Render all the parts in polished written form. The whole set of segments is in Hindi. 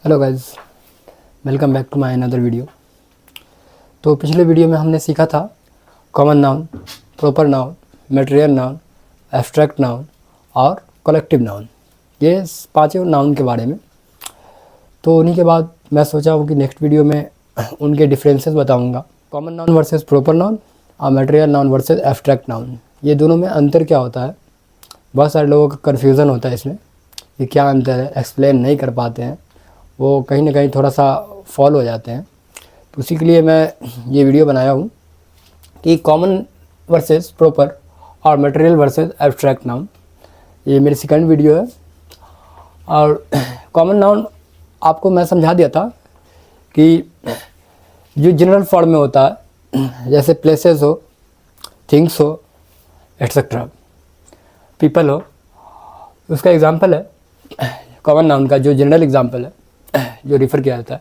Hello guys, welcome back to my another video. तो पिछले वीडियो में हमने सीखा था common noun, proper noun, material noun, abstract noun और कलेक्टिव नाउन, ये पांचों नाउन के बारे में। तो उन्हीं के बाद मैं सोचा हूँ कि नेक्स्ट वीडियो में उनके डिफरेंसेस बताऊँगा, common noun versus proper noun और material noun versus abstract noun, ये दोनों में अंतर क्या होता है। बहुत सारे लोगों का कन्फ्यूज़न होता है इसमें कि क्या अंतर है, एक्सप्लेन नहीं कर पाते हैं, वो कहीं ना कहीं थोड़ा सा फॉल हो जाते हैं। तो उसी के लिए मैं ये वीडियो बनाया हूँ कि कॉमन वर्सेस प्रॉपर और मटेरियल वर्सेस एब्स्ट्रैक्ट नाउन, ये मेरी सेकंड वीडियो है। और कॉमन नाउन आपको मैं समझा दिया था कि जो जनरल फॉर्म में होता है, जैसे प्लेसेस हो, थिंग्स हो, एट्सेट्रा, पीपल हो, उसका एग्जांपल है कॉमन नाउन का। जो जनरल एग्जांपल है जो रिफ़र किया जाता है,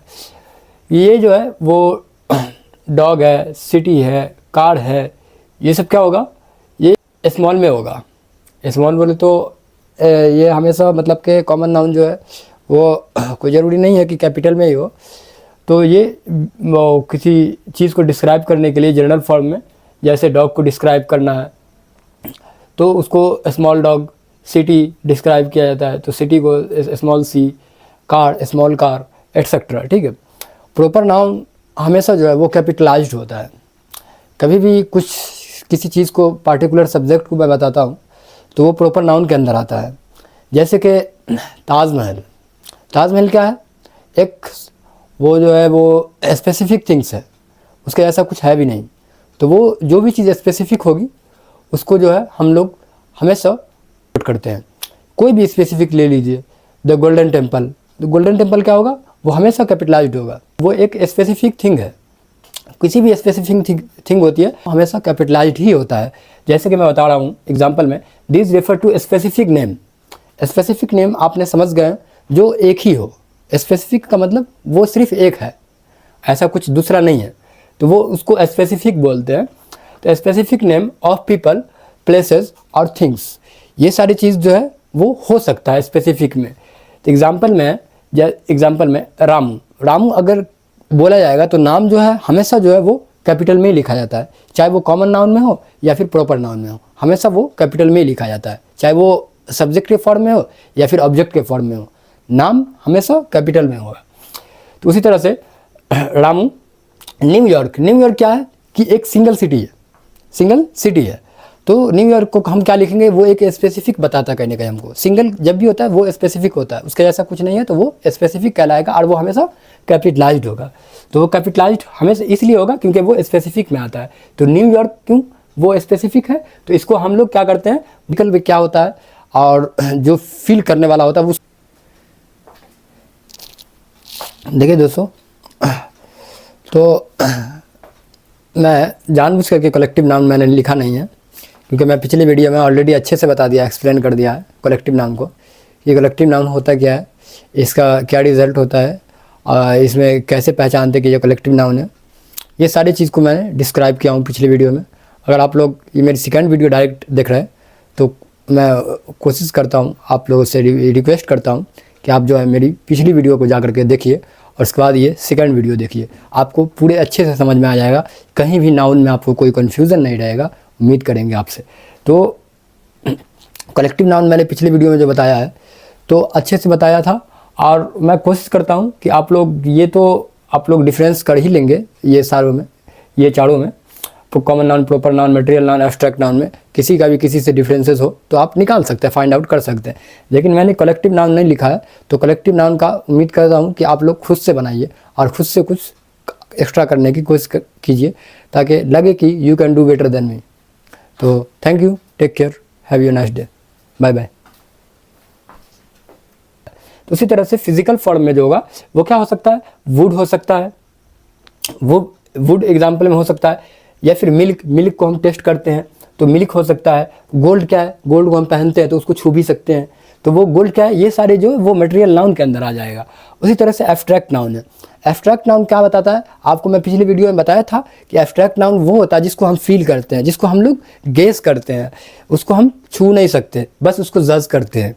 ये जो है वो डॉग है, सिटी है, कार है, ये सब क्या होगा, ये स्मॉल में होगा। स्मॉल बोले तो ये हमेशा मतलब कि कॉमन नाउन जो है वो कोई ज़रूरी नहीं है कि कैपिटल में ही हो। तो ये किसी चीज़ को डिस्क्राइब करने के लिए जनरल फॉर्म में, जैसे डॉग को डिस्क्राइब करना है तो उसको स्मॉल डॉग, सिटी डिस्क्राइब किया जाता है तो सिटी को small C, car small car, etcetera. ठीक है। प्रॉपर नाउन हमेशा जो है वो कैपिटलाइज्ड होता है। कभी भी किसी चीज़ को, पार्टिकुलर सब्जेक्ट को मैं बताता हूँ तो वो प्रॉपर नाउन के अंदर आता है। जैसे कि ताजमहल, ताजमहल क्या है, एक वो जो है वो स्पेसिफिक थिंग्स है, उसके ऐसा कुछ है भी नहीं। तो वो जो भी चीज़ स्पेसिफिक होगी उसको जो है हम लोग हमेशा नोट करते हैं। कोई भी स्पेसिफिक ले लीजिए, द गोल्डन टेम्पल, तो गोल्डन टेम्पल क्या होगा, वो हमेशा कैपिटलाइज्ड होगा। वो एक स्पेसिफिक थिंग है, किसी भी स्पेसिफिक थिंग होती है हमेशा कैपिटलाइज्ड ही होता है। जैसे कि मैं बता रहा हूँ एग्जांपल में, this refer to specific name. Specific name आपने समझ गए, जो एक ही हो। स्पेसिफिक का मतलब वो सिर्फ एक है, ऐसा कुछ दूसरा नहीं है, तो वो उसको स्पेसिफिक बोलते हैं। तो specific name of people, places और थिंग्स, ये सारी चीज़ जो है वो हो सकता है स्पेसिफिक में। तो एग्जाम्पल में रामू, रामू अगर बोला जाएगा तो नाम जो है हमेशा जो है वो कैपिटल में ही लिखा जाता है, चाहे वो कॉमन नाउन में हो या फिर प्रॉपर नाउन में हो, हमेशा वो कैपिटल में ही लिखा जाता है, चाहे वो सब्जेक्ट के फॉर्म में हो या फिर ऑब्जेक्ट के फॉर्म में हो, नाम हमेशा कैपिटल में होगा। तो उसी तरह से रामू, न्यूयॉर्क, न्यूयॉर्क क्या है कि एक सिंगल सिटी है। तो न्यूयॉर्क को हम क्या लिखेंगे, वो एक स्पेसिफिक बताता है कहीं ना कहीं हमको। सिंगल जब भी होता है वो स्पेसिफिक होता है, उसका जैसा कुछ नहीं है तो वो स्पेसिफिक कहलाएगा और वो हमेशा कैपिटलाइज्ड होगा। तो वो कैपिटलाइज्ड हमेशा इसलिए होगा क्योंकि वो स्पेसिफिक में आता है। तो न्यूयॉर्क क्यों, वो स्पेसिफिक है, तो इसको हम लोग क्या करते हैं, विकल्प क्या होता है और जो फील करने वाला होता है वो। देखिए दोस्तों, तो मैं जानबूझ करके कलेक्टिव नाउन मैंने लिखा नहीं है, क्योंकि मैं पिछले वीडियो में ऑलरेडी अच्छे से बता दिया, एक्सप्लेन कर दिया है कलेक्टिव नाउन को। ये कलेक्टिव नाउन होता क्या है, इसका क्या रिज़ल्ट होता है, इसमें कैसे पहचानते कि ये कलेक्टिव नाउन है, ये सारी चीज़ को मैंने डिस्क्राइब किया हूँ पिछले वीडियो में। अगर आप लोग ये मेरी सेकंड वीडियो डायरेक्ट देख रहे हैं तो मैं कोशिश करता हूँ, आप लोगों से रिक्वेस्ट करता हूँ कि आप जो है मेरी पिछली वीडियो को जा करके देखिए और उसके बाद ये सेकंड वीडियो देखिए, आपको पूरे अच्छे से समझ में आ जाएगा, कहीं भी नाउन में आपको कोई कन्फ्यूज़न नहीं रहेगा, उम्मीद करेंगे आपसे। तो कलेक्टिव नाउन मैंने पिछले वीडियो में जो बताया है तो अच्छे से बताया था, और मैं कोशिश करता हूँ कि आप लोग डिफरेंस कर ही लेंगे ये चारों में, तो common noun, proper noun, material noun, abstract noun में किसी का भी किसी से डिफरेंसेस हो तो आप निकाल सकते हैं, फाइंड आउट कर सकते हैं। लेकिन मैंने कलेक्टिव नाउन नहीं लिखा है, तो कलेक्टिव नाउन का उम्मीद करता हूँ कि आप लोग खुद से बनाइए और खुद से कुछ एक्स्ट्रा करने की कोशिश कीजिए, ताकि लगे कि you can do better than me. तो thank you, take care, have you nice day, bye bye. तो उसी तरह से फिजिकल फॉर्म में जो होगा वो क्या हो सकता है, वुड हो सकता है, वो वुड एग्जाम्पल में हो सकता है, या फिर मिल्क को हम टेस्ट करते हैं तो मिल्क हो सकता है। गोल्ड क्या है, गोल्ड को हम पहनते हैं तो उसको छू भी सकते हैं, तो वो गोल्ड क्या है, ये सारे जो वो मटेरियल नाउन के अंदर आ जाएगा। उसी तरह से एब्स्ट्रैक्ट नाउन है। एब्स्ट्रैक्ट नाउन क्या बताता है, आपको मैं पिछले वीडियो में बताया था कि एब्स्ट्रैक्ट नाउन वो होता है जिसको हम फील करते हैं, जिसको हम लोग गेस करते हैं, उसको हम छू नहीं सकते, बस उसको जज करते हैं।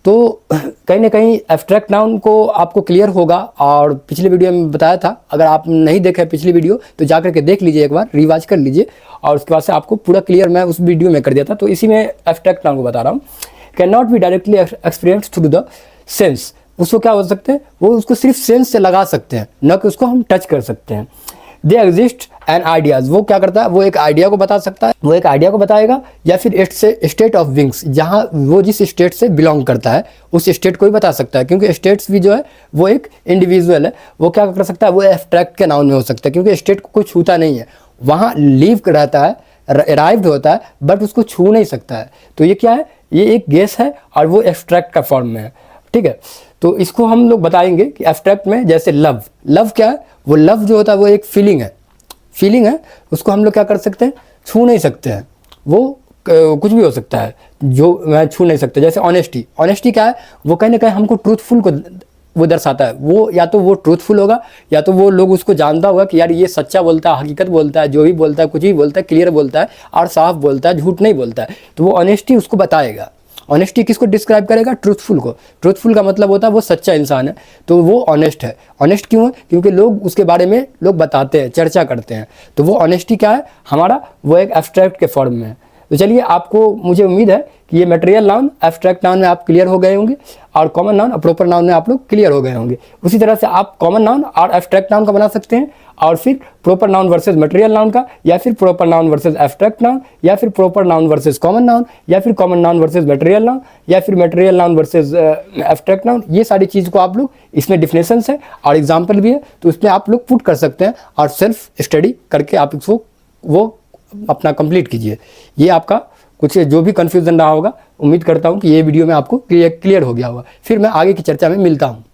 तो कहीं ना कहीं एब्स्ट्रैक्ट नाउन को आपको क्लियर होगा, और पिछले वीडियो में बताया था, अगर आप नहीं देखे पिछली वीडियो तो जा करके देख लीजिए, एक बार रिवाइज कर लीजिए, और उसके बाद से आपको पूरा क्लियर मैं उस वीडियो में कर दिया था। तो इसी में एब्स्ट्रैक्ट नाउन को बता रहा हूँ। Can not be directly experience through the sense, उसको क्या हो सकते हैं, वो उसको सिर्फ सेंस से लगा सकते हैं, न कि उसको हम टच कर सकते हैं। दे एग्जिस्ट एंड आइडियाज़, वो क्या करता है, वो एक आइडिया को बता सकता है, वो एक आइडिया को बताएगा, या फिर स्टेट ऑफ विंग्स, जहाँ वो जिस स्टेट से बिलोंग करता है उस स्टेट को ही बता सकता है, क्योंकि स्टेट्स भी जो है वो एक इंडिविजुअल है, वो क्या कर सकता है, वो एब्स्ट्रैक्ट के नाउन में हो सकता है, क्योंकि स्टेट को कोई छूता नहीं है, वहाँ लीव रहता है, अराइव्ड होता है, बट उसको छू नहीं सकता है। तो ये क्या है, ये एक गेस है, और वो एब्स्ट्रैक्ट का फॉर्म में है, ठीक है। तो इसको हम लोग बताएंगे कि एब्स्ट्रैक्ट में, जैसे लव, लव क्या है, वो लव जो होता है वो एक फीलिंग है, फीलिंग है, उसको हम लोग क्या कर सकते हैं, छू नहीं सकते हैं, वो कुछ भी हो सकता है जो मैं छू नहीं सकते। जैसे ऑनेस्टी, ऑनेस्टी क्या है, वो कहीं ना कहीं हमको ट्रूथफुल को वो दर्शाता है, वो या तो वो ट्रूथफुल होगा, या तो वो लोग उसको जानता होगा कि यार ये सच्चा बोलता है, हकीकत बोलता है, जो भी बोलता है, कुछ भी बोलता है, क्लियर बोलता है और साफ बोलता है, झूठ नहीं बोलता है, तो वो ऑनेस्टी उसको बताएगा। ऑनेस्टी किसको डिस्क्राइब करेगा, ट्रूथफुल को। ट्रूथफुल का मतलब होता है वो सच्चा इंसान है, तो वो ऑनेस्ट है। ऑनेस्ट क्यों है, क्योंकि लोग उसके बारे में लोग बताते हैं, चर्चा करते हैं, तो वो ऑनेस्टी क्या है हमारा, वो एक एब्स्ट्रैक्ट के फॉर्म में है। तो चलिए, आपको मुझे उम्मीद है कि ये मटेरियल नाउन, एब्स्ट्रैक्ट नाउन में आप क्लियर हो गए होंगे, और कॉमन नाउन और प्रॉपर नाउन में आप लोग क्लियर हो गए होंगे। उसी तरह से आप कॉमन नाउन और एब्स्ट्रैक्ट नाउन का बना सकते हैं, और फिर proper noun versus material noun का, या फिर proper noun versus abstract noun, या फिर proper noun versus common noun, या फिर common noun versus material noun, या फिर material noun versus abstract noun. ये सारी चीज़ को आप लोग, इसमें डिफिनेशंस है और एग्जाम्पल भी है, तो उसमें आप लोग पुट कर सकते हैं, और सेल्फ स्टडी करके आप इसको वो अपना कंप्लीट कीजिए। ये आपका कुछ जो भी कन्फ्यूजन रहा होगा, उम्मीद करता हूँ कि ये वीडियो में आपको क्लियर हो गया होगा। फिर मैं आगे की चर्चा में मिलता हूँ।